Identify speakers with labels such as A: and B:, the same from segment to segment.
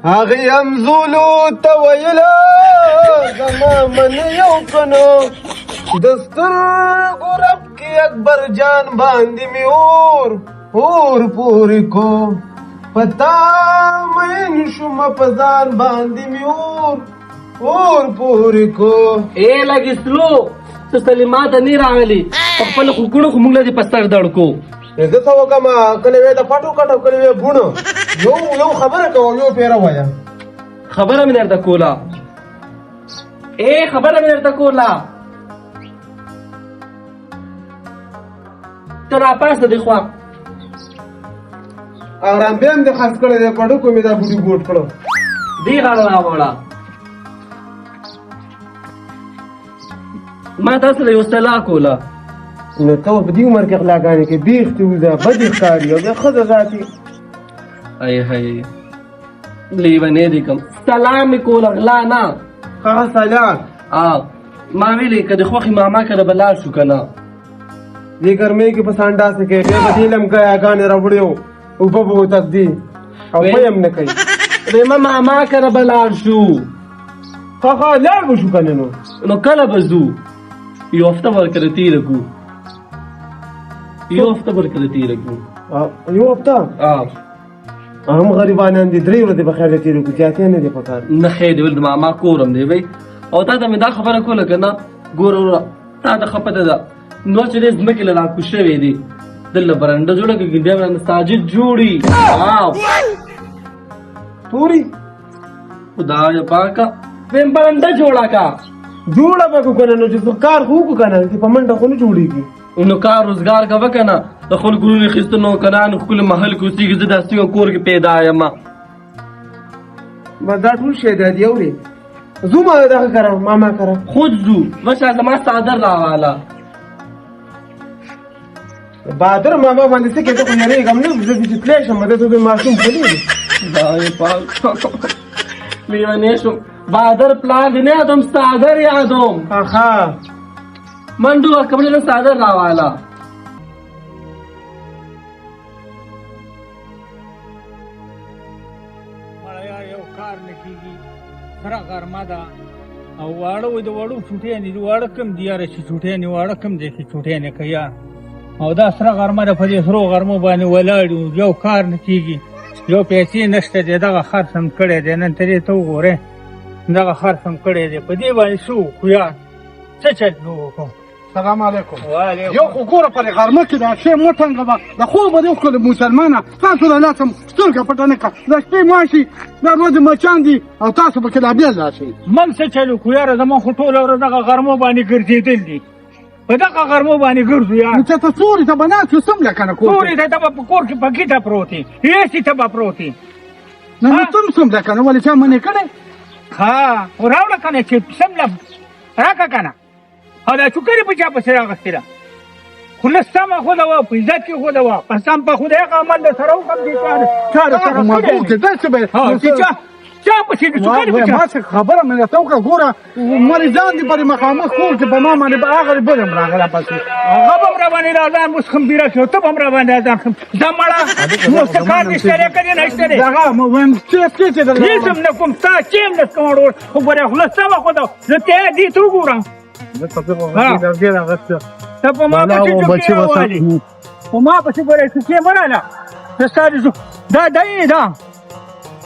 A: هغې همزولو ته ویله زما من یو کنو د سترګو رب کې اکبر جان باندې مې اور پورې کو پتا مین شوم په ځان باندې مې اور پورې کو
B: اے لګي سلو ته سلیمات نه راغلی خپل خوګړو خو موږ لدی پستر دړکو
A: زه څه وکم کله وې د پټو کټو کله وې بونو یو خبره کوم یو پیرا وایا
B: خبره مې درته کوله اے خبره مې درته کوله ته راپاسه دی خوا
A: آرام به هم د خاص کړی دی پټو کومې دا بوډي ګوټ کړو
B: دی غاړه راوړه ما تاسو له یو صلاح کوله
A: نو ته په دې عمر کې اخلاقانې کې بیختې وځه بدې ښکاري او بیا ښځه ذاتي
B: ای هی لیونې دې کوم سلام مې کوله غلا نه
A: هغه سلام
B: ما ویلې که د خوښې ماما کره به لاړ شو که نه
A: دې ګرمۍ کې په سانډاسې کې بیا به دې لمکیاګانې راوړې اوبه به وتږدي او پی هم نه کوي
B: ویمه ماما کره به لاړ شو
A: هغه لاړ به شو که نه
B: نو کله به ځو یو هفته ورکره تېره کړو یو هفته ورکره تېره کړو
A: یو هفته هم غریبانان دي 3 ورځې په خیر تېرې کړو زیاتې نه دي په کار
B: نه خیر دی ول د ماما کورم دی وی او تا ته مې دا خبره کوله که نه ګوره وروره تا ته ښه پته ده نو چې دې ځمکې له راکوز شوی دی دله برنډه جوړه کړي بیا به مساجد جوړي
A: توري
B: خدای پاکه ویم برنډه جوړه کا
A: جوړه به کو کنه نو چې کار خو کو کنه چې په منډه خو نه جوړیږي
B: نو کار روزګار کا وکنه د خلکو نه خستنو کنه خپل محل کې اوسېږي زه داسې کور کې پیدا یم
A: بس دا ټول شی دی اوري زو ما دغه کرم ماما کرم
B: خود زو وشه زما صادر راواله
A: بادر ماما باندې څه کې ته خو یریږم نه زه چې تللی شم ده ته به ماشوم خولي
B: خدای پاک لیونې شم بادر پلار دی نه یادوم صادر یادوم
A: ها
B: منډو کپړې له صادر راواله
C: مړه یو کار نه کېږي سره غرمه ده او واړه وي د وړو چوټیانې دي واړه کم دي یاره چې چوټیانې واړه کم دی چې چوټیانې کوي یار او دا سره غرمه ده په دې سرو غرمو باندې ولاړ یو یو کار نه کېږي یو پیسې نشته دی دغه خر سم کړی دی نن ته دې ته وګورې دغه خر سم کړی دی په دې باندې شو خو یار څه چل نو وکړو
D: سلام علیکم
C: وعلیکم
D: یو خو ګوره په غرمه کې دا شی مو ټنګه به د خوبه دې وکړو مسلمانه تاسو له لاسه سترګه پټه نه کړه د شپې ماشي دا ورځې مچان دي او تاسو پکې لا بېل راشئ
C: من څه چلو خو یاره زما خو ټوله ورځ دغه غرمو باندې ګرځېدل دي په دغه غرمو باندې ګرځو یار
D: نو چې ته سوري ته به ناست یو څومره که نه کور
C: سوري ته به په کور کې په ګیټه پروت یې ایسي ته به پروت یې
D: نو ته هم څومره که نه ولې چا منې کړی
C: ها خو راوړه که نه چې سمله راکړه که نه او دا چوکرې په چا پسې راغستې ده خو نه سمه خو ده وه په عزت کې خو ده وه په سم په خدای هغه عمل در سره وکړم چې چا در سره
D: مبروک دی داسې به
C: چا پسې د چوکرې په چا
D: ما څه خبره مې درته وکړه ګوره مریضان دي پرې مخامخ کور کې په ما باندې به هغه بل هم راغله پسې
C: هغه به هم راباندې راځان اوس خمبیره شو ته به هم راباندې راځان ځه مړه نو څه کار نشته دی که دې نشته دی
D: دغه ویم چیف کې چې
C: هېڅ هم نه کوم ستا چیم نه کوم ډول خو ګوره خوله سمه خو ده زه ته دې ته وګورم ته په ما پسې چوکۍ راوالې په ما پسې ګوره چوکۍ مه راله زه ستا د دا دی دا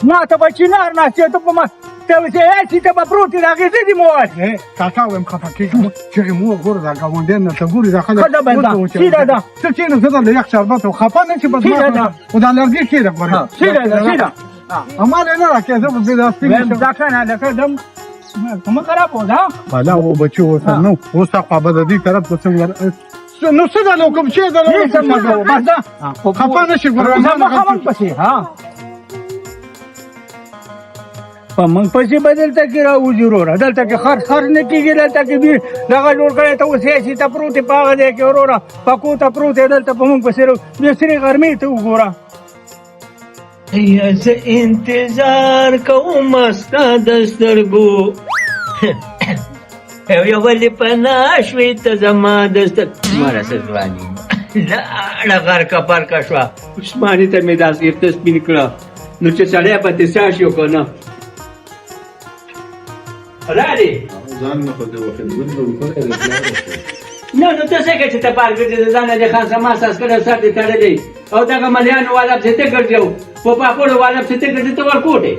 C: ما ته به چینار ناست ته په ما ته چې ایسي ته به پروت یې د هغې ضد یې مو واسې
D: کاکا وایم خفه کېږم چې مو ګوره دا ګاونډیان درته ګوري دا خلک
C: ښه ده بنده سیده ده
D: څه کېنه زه د یخ شربت او خفه نه چې
C: سیده ده
D: خو دا لرګي کېده ګوره
C: سیده ده سیده
D: امال یې نه راکړې زه به بې دستي
C: ویم دا که نه لکه دم کومه خراب و ده
D: بالا و بچي اوس نو اوس خوا به د دې طرف ته څنګه نو څه ده نو کوم چې ده
C: هېڅ هم نه کوو بس ده
D: خفه نه شي ګوره
C: زه مخامخ پسې ها په موږ پسې به دلته کې راوځي وروره دلته کې خر نه کېږي دلته کې دغه جوړ کړی ته اوس هسې ته پروت یې په هغه ځای کې وروره پکو ته پروت یې دلته په موږ پسې بیا سرې غرمې ته وګوره
E: زه انتظار کوم ستا د سترګو یو ولې پناه شوې ته زما د مړه څه ځواني لاړه غرکه پرکه شوه عثماني ته مې داسې ارته سپین کړه نو چې سړی په تسا شو که نه راډې
A: ځان نه خو دې وخت ګوندو کړی
E: نه نو ته څه کوې چې ته پار ګرځې د ځانه دې خان سما ساس کړی او سر دې تړلی او دغه ملیانو والا پسې ته ګرځې او په پاپوړو والا پسې ته ګرځې ته ورکوټې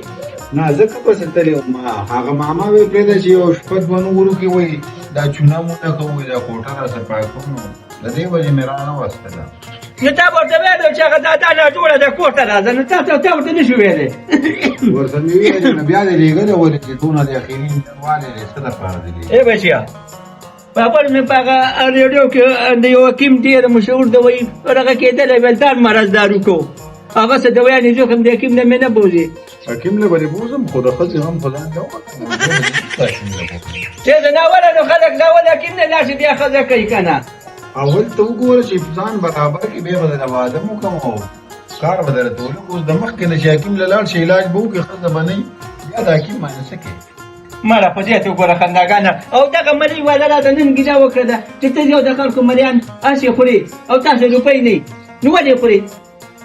A: نه زه که پسې تللی وم هغه ماما وی پرېږده چې یو شپه دوه نورو کې وایي دا چونه مونه کوو دا کوټه راسره پاکوم نو د دې وجې مې رانهوستله
E: نو تا به ورته ویلی چې هغه دا ټوله ده کوټه راځه نو تا ورته نه شو ویلی
A: ورته مې ویلې نو بیا دې لېږلی ولې چې دونه د اخري والې دې څه دپاره دې لېږلي
E: ای بچیا پاپړ مې په هغه ریډیو کې د یو حکیم ډېر مشهور دوايي هغه کېدلی بلتان مرض دارو کو هغه څه دوایانې زخم د حکیم نه مې نه بوځي
A: حکیم له به دې بوځم خو د ښځې غم خو ځان ته
E: چې د ناوله نو خلک ناول حکیم نه لاړ شي بیا ښځه کوي که نه
A: اول ته وګوره چې ځان برابر کړي بیا به درله واده م وکړم او کار به درته ولږ اوس د مخکې نه چې حکیم له لاړ شي علاج به وکړي ښځه به نه وي بیا د حکیم باندې څه کوي
E: مړه په دې ته وګوره خنداګانه او دغه ملي والا راته نن ګیله وکړه ده چې ته یو د خلکو ملیان هسې خورې او تاسو روپۍ نه نو ولې خورې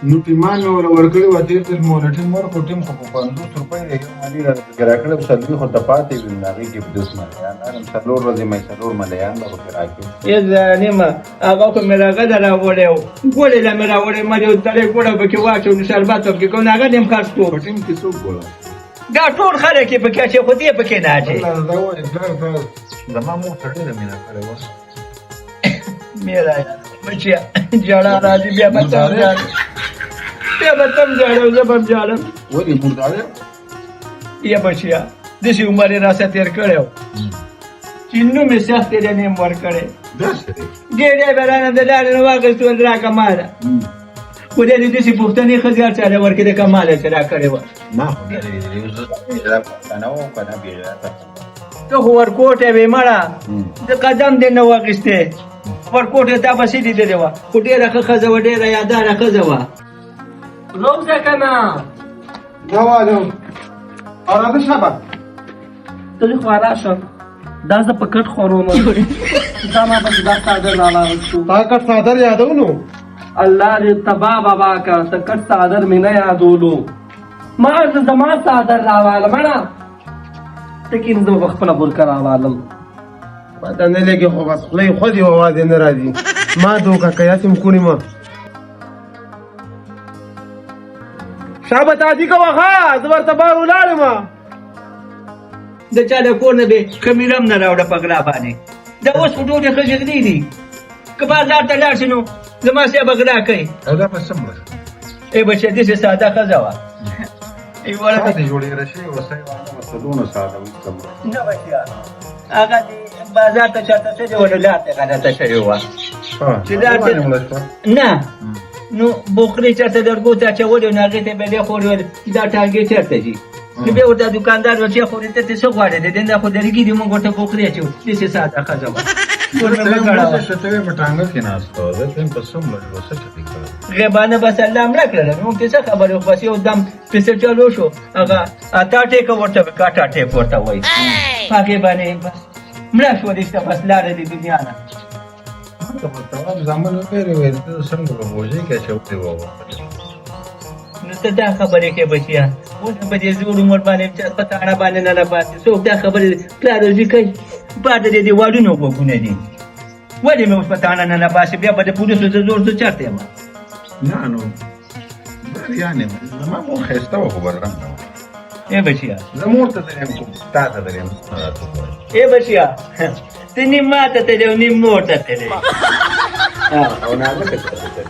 A: نو ټیمان مې ورله ورکړي وه تېر ځل مې ورله ټیم ورکړو ټیم خو په 50 روپۍ د یو مالي راته راکړی په څلوي خو ته پاتې وي نو هغې کې 50 ملیان هرم 4 ورځې مې 4 ملیان به پکې راکړي
E: نیمه هغه خو مې راغله راوړی و ګولې له مې راوړی ما یو دړی ګوړه پکې واچو نو شربت پکې کوو نو هغه دې هم خرڅ کړو
A: په ټیم کې څوک ګوله
E: دا ټول خلک یې پکې اچوي خو دې پکې نه اچوي
A: دا وایي پلار تا زما مور ته ډېره مینه کړې وه
E: میرا بچیا جړه راځي بیا به تم ژاړم بیا به تم ژاړم زه به هم ژاړم
A: ولې مرداره
E: یا بچیا داسې عمر یې راسه تېر کړی و چې نوم یې سخت یې نیم ورکړی
A: داسې دی
E: ډېری به رانه د لارې نه واخیستول راکړه ماله خو دې دې داسې پوښتنې ښځې هر چا له ورکړې د کماله چې راکړې وه
A: ما خو نه لیدلې زه پښتانه وم که نه بېغیرته
E: ته خو ورکوټی وې مړه د قدم دې نه واخیستې ورکوټې تا پسې لیدلې وه خو ډېره ښه ښځه وه ډېره یاداره ښځه وه
B: روزه کنه
A: جوالم او راځه شابه
B: ته دې خو راشه دا زه په کټ خوروم دا ما پسې دا څادر راواغېستو
A: تا کټ څادر یادو نو
B: الله دې تبا بابا کا ته کټ څادر مې نه یادولو ما زما څادر راوالم مړه ته کینې زه به خپله بورکه راوالم
A: پته نه لګي خو بس خولۍ خوځي او اواز یې نه راځي ما دوکه که یاسم کونی ما شابه تادي کوه ښه زه ورته بار ولاړم
E: د چا له کور نه به خمیره هم نه راوړه په غلا باندې دا اوس خو ټولې ښځې ږدي دي که بازار ته لاړ شي نو زما صاحب به غلا کوي
A: او دا به څومره
E: ای بچه داسې ساده ښځه وه
A: ساده جوړېږي شوې وسۍ وانه ورته دونه ساده وي څومره
E: نه بچیا هغه دې بازار ته چاته څه دې ونه لار ته غلطه شوې وه چې لار ته نه نو بوخرې چېرته لرګو ته اچولې نو هغې ته به بیا خورې ویل دا ټانګې چېرته ځي نو بیا ورته دوکاندار ویل چې خورې ته څه غواړې د دې نه خو لرګي دي موږ ورته بوخرې اچوو داسې ساده ښځه وه
A: شتوې په ټانګه کې ناست وه زه ته په څومره څه چټي کړی
E: غیبانه بس الله مړه کړله موږ ته څه خبرې خو بس یو دم پسې چلو شو هغه اتا ټیکه ورته کاټا ټیک ورته وایي هغې باندې بس مړه شو دېسته بس لاړه دې دنیا نه
A: زامن ویلې ویل ته څنګه په موزې کې اچولې وه
E: نو ته دا خبرې کوې بچیا اوس په دې زوړ عمر باندې په تاړه باندې نه راباسې څوک دا خبرې پلار روزي کوي بعد د دې واډونو غوږونه دي ولې مې اوس په تاړه نه راباسې بیا به د پولیسو زه زور زه چېرته یم
A: نه نو یعنې زما مور ښایسته وه خو بدرنګه وه
E: ای بچیا
A: زه مور ته دریم کوم تا ته دریم راته ووایه
E: ای بچیا ته نیم ما ته تللی او نیم مور ته تللی
A: او نازکه ته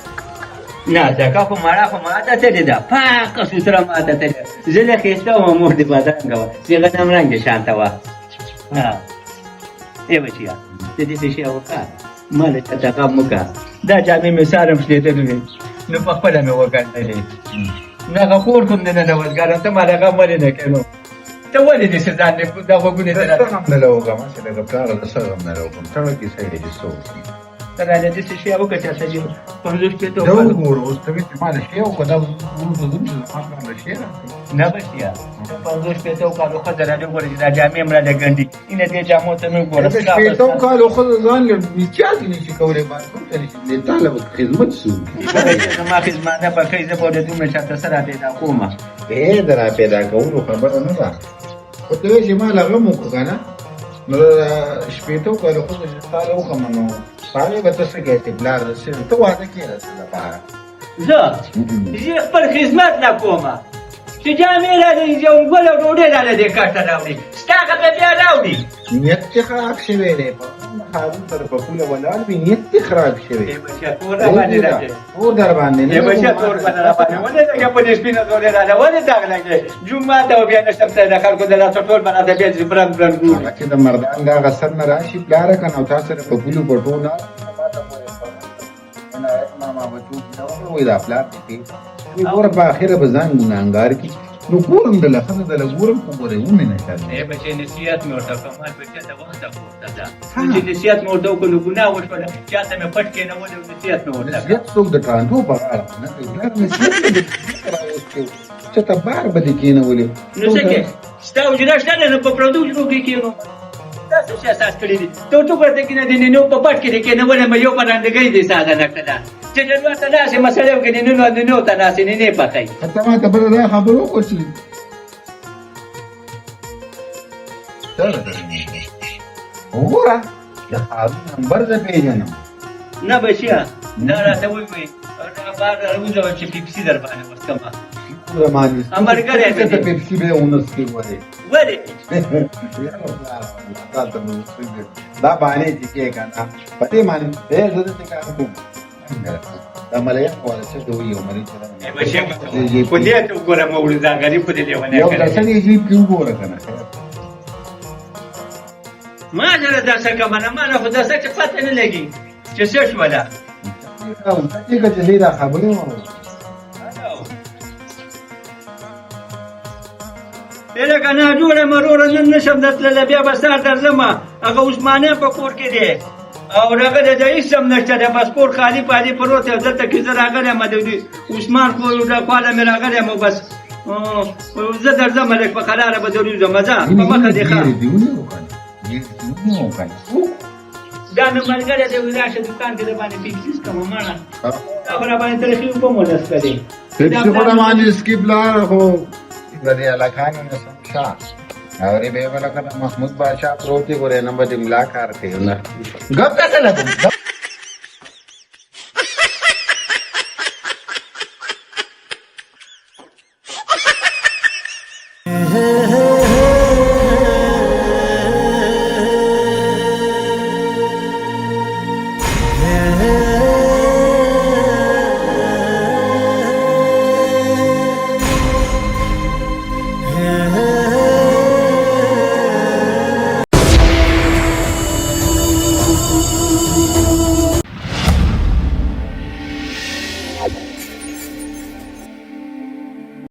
E: نه ځکه خو مړه خو ما ته تلې ده پاکه سوتره ما ته تلې زه له ښایسته وم مور دې بدرنګه وه هغه هم رنګې شانته وه ای بچیا ته داسې شی وکړه ما له چاته غم وکړه دا جامې مې سارم شلېدلې وې نو په خپله مې وګنډلې نو هغه کور کوم دننه وزګارم ته ما له غم ولې نه کوې ته ولې داسې ځان دا غوږونې ته
A: څه غم نه له وکړم چې لکه پلاره د څه غم نه له وکړم ټړه کیسه یې چې څه وکړم
E: را دې څه شی وکړه چې یو 50 کې ته
D: دا وګوره اوس ته مې ما له شی او کدا موږ زم چې ما له شی
E: نه بشیا 50 کې ته کالو خزر دې وګورې دا جامې مړه د ګنډي ان دې جامو ته مې
D: دا شپې ته کالو خو ځان له میچات نشي کولای باندې ته طالب خدمت شو
E: ما خدمت نه پکې زه په دې دومره چاته سره دې دا کومه
D: به درا پیدا کولو خبره نه ده او ته چې ما لغه مو کنه نو شپې ته کالو خو ځاله وکمنو پاره به تاسو کې ته بلار سره ته واده کې راځه
E: زه خپل خدمت نه کومه چې جامې را دې یو ګل او ډوډۍ را دې کاټه راوړي ستاګه به بیا راوړي
D: نیت چې خراب شوی دی په حالو تر په کوله ولاړ وي نیت چې خراب شوی
E: ای بچا تور باندې راځي
D: او در باندې
E: ای بچا تور باندې راځي ولې دا په دې سپینه تور راځي ولې دا لګي جمعه ته بیا نشم ته د خلکو د لاس ټول باندې بیا چې برند ګوري
D: چې د مردان دا غسر نه راشي پلار کنه او تاسو په کوله پټو نه ماما بچو نو وې دا پلار دې ور په اخره بزان ګناګار کی نو کورم د لخنه د لګورم په ګوره و نه کړ
E: ای بچا نصیحت مې ورته کوم بچا ته وخت کوته دا چې نصیحت مې ورته کوم ګناه وشوله چاته مې پټ کې نه ولې نصیحت مې ورته
D: نصیحت څوک د ټانټو په اړه نه پلار نصیحت دې چې ته بار بده کینه ولې
E: نو څه کې ستا وجدان شته نه په پردو جوړ کې کینو تاسو چې اساس کړی دي ته ټول ورته کې نه دي نو په پټ کې کې نه ولې مې یو پرندګۍ دي ساده نکړه چې جوړ ته نه سي مسله وکړي نو ته نه سي نه پاتای
D: ته ما ته بل دا خبرو کوچی وګوره دا هارون نمبر زه پیژنم
E: نه بچیا دا راته وایي دا بار راوځو چې پیپسي در باندې وستما
D: رمانی
E: همبرګر
D: ته پیپسی به اونس کې وره
E: ولې
D: دا باندې چې کې کنه پدې باندې دې زده څه کار کوم دا ملیا کوله چې دوی یو مری
E: ای بچیا په دې ته وګوره مولوی دا غریب په دې لیونه
D: یو درسنی جی پیو ګوره کنه
E: ما سره دا څه کومه ما نه خو دا څه پته نه لګي چې څه شو ولا
D: او ته چې دا خبرې وره
E: پیله کنه جوړه مرور نن نشم دتل بیا بسار درځم هغه عثمانه په کور کې دی او راغله د اسم نشته د پاسپورت خالی پالي پروت دلته کې زه راغله مدودي عثمان خو دا خاله مې راغله مو بس زه درځم لکه په قراره به ضروري مزه په مخه دی ښه دا نو ملګری دی ولاشه دکان کې باندې پیکس کوم مانا هغه را باندې ترخی په مولس کړي
D: پیپسی په باندې سکیپ لار هو غری علاقان نه سمشا اوري به ولا کړه محمود بادشاہ پروتي ګورې نمبر دې ملا کار کوي نه غب څه لګو